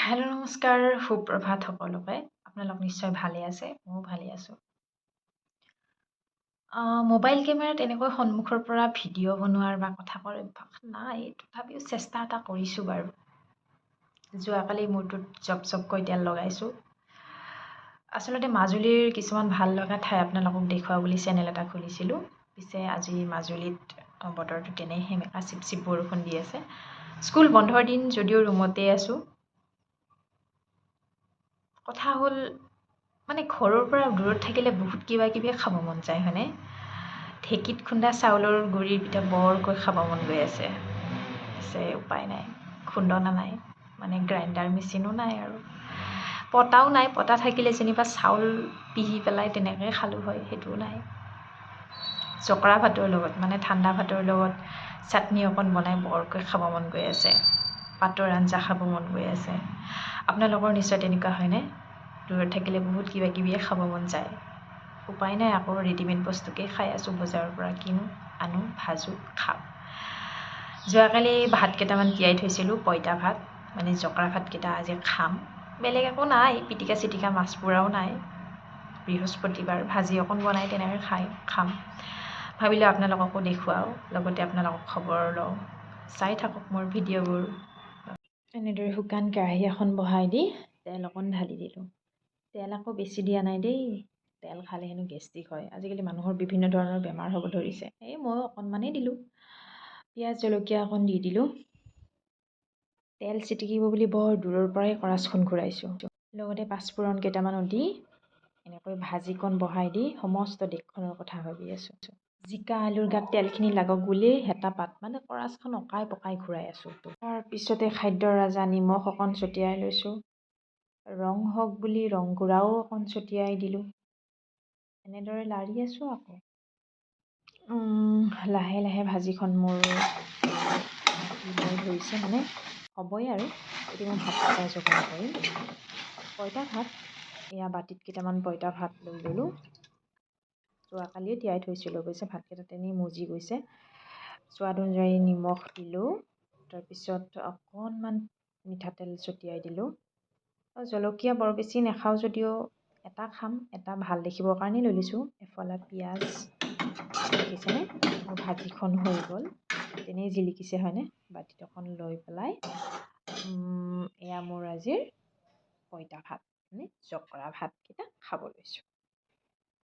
hello' নমস্কাৰ সুপ্ৰভাত সকলোকে আপোনালোক নিশ্চয় ভালে আছে ময়ো ভালে আছোঁ মোবাইল কেমেৰাত এনেকৈ সন্মুখৰ পৰা ভিডিঅ' বনোৱাৰ বা কথা কোৱাৰ অভ্যাস নাই তথাপিও চেষ্টা এটা কৰিছোঁ বাৰু যোৱাকালি মূৰটোত জপকৈ তেল লগাইছোঁ আচলতে মাজুলীৰ কিছুমান ভাল লগা ঠাই আপোনালোকক দেখুওৱা বুলি চেনেল এটা খুলিছিলোঁ পিছে আজি মাজুলীত বতৰটো তেনেই সেমেকা চিপ চিপ বৰষুণ দি আছে স্কুল বন্ধৰ দিন যদিও ৰুমতেই আছোঁ কথা হ'ল মানে ঘৰৰ পৰা দূৰত থাকিলে বহুত কিবা কিবি খাব মন যায় হয়নে ঢেঁকীত খুন্দা চাউলৰ গুড়িৰ পিঠা বৰকৈ খাব মন গৈ আছে পিছে উপায় নাই খুন্দনা নাই মানে গ্ৰাইণ্ডাৰ মেচিনো নাই আৰু পতাও নাই পতা থাকিলে যেনিবা চাউল পিহি পেলাই তেনেকৈ খালোঁ হয় সেইটোও নাই জকৰা ভাতৰ লগত মানে ঠাণ্ডা ভাতৰ লগত চাটনি অকণ বনাই বৰকৈ খাব মন গৈ আছে পাতৰ আঞ্জা খাব মন গৈ আছে আপোনালোকৰ নিশ্চয় তেনেকুৱা হয়নে দূৰত থাকিলে বহুত কিবা কিবিয়ে খাব মন যায় উপায় নাই আকৌ ৰেডিমেড বস্তুকে খাই আছোঁ বজাৰৰ পৰা কিনো আনো ভাজোঁ খাওঁ যোৱাকালি ভাত কেইটামান তিয়াই থৈছিলোঁ পঁইতা ভাত মানে জকৰা ভাতকেইটা আজি খাম বেলেগ একো নাই পিটিকা চিটিকা মাছ পোৰাও নাই বৃহস্পতিবাৰ ভাজি অকণ বনাই তেনেকৈ খাম ভাবিলোঁ আপোনালোককো দেখুৱাওঁ লগতে আপোনালোকক খবৰ লওঁ চাই থাকক মোৰ ভিডিঅ'বোৰ এনেদৰে শুকান কেৰাহী এখন বহাই দি তেল অকণ ঢালি দিলোঁ তেল আকৌ বেছি দিয়া নাই দেই তেল খালে হেনো গেষ্ট্ৰিক হয় আজিকালি মানুহৰ বিভিন্ন ধৰণৰ বেমাৰ হ'ব ধৰিছে এই ময়ো অকণমানেই দিলোঁ পিঁয়াজ জলকীয়া অকণ দি দিলোঁ তেল চিটিকিব বুলি বৰ দূৰৰ পৰাই কৰাচখন ঘূৰাইছোঁ লগতে পাঁচফোৰণ কেইটামানো দি এনেকৈ ভাজিকণ বহাই দি সমস্ত দেশখনৰ কথা ভাবি আছোঁ জিকা আলুৰ গাত তেলখিনি লাগক বুলিয়েই হেতা পাত মানে কৰাচখন অকাই পকাই ঘূৰাই আছোঁ তাৰপিছতে খাদ্যৰ ৰাজা নিমখ অকণ ছটিয়াই লৈছোঁ ৰং হওক বুলি ৰং গুড়াও অকণ ছটিয়াই দিলোঁ এনেদৰে লাৰি আছোঁ আকৌ লাহে লাহে ভাজিখন মোৰ ধৰিছে মানে হ'বই আৰু এতিয়া মই ভাতকেইটা যোগাৰ কৰিম পঁইতা ভাত এয়া বাতিত কেইটামান পঁইতা ভাত লৈ ল'লোঁ যোৱাকালিয়ে তিয়াই থৈছিলোঁ অৱশ্যে ভাতকেইটা তেনেই মজি গৈছে সোৱাদ অনুযায়ী নিমখ দিলোঁ তাৰপিছত অকণমান মিঠাতেল ছটিয়াই দিলোঁ জলকীয়া বৰ বেছি নাখাওঁ যদিও এটা খাম এটা ভাল দেখিবৰ কাৰণেই লৈ লৈছোঁ এফলা পিঁয়াজ দেখিছেনে মোৰ ভাজিখন হৈ গ'ল তেনেই জিলিকিছে হয়নে বাতিত অকণ লৈ পেলাই এয়া মোৰ আজিৰ পঁইতা ভাত মানে জকৰা ভাতকেইটা খাব লৈছোঁ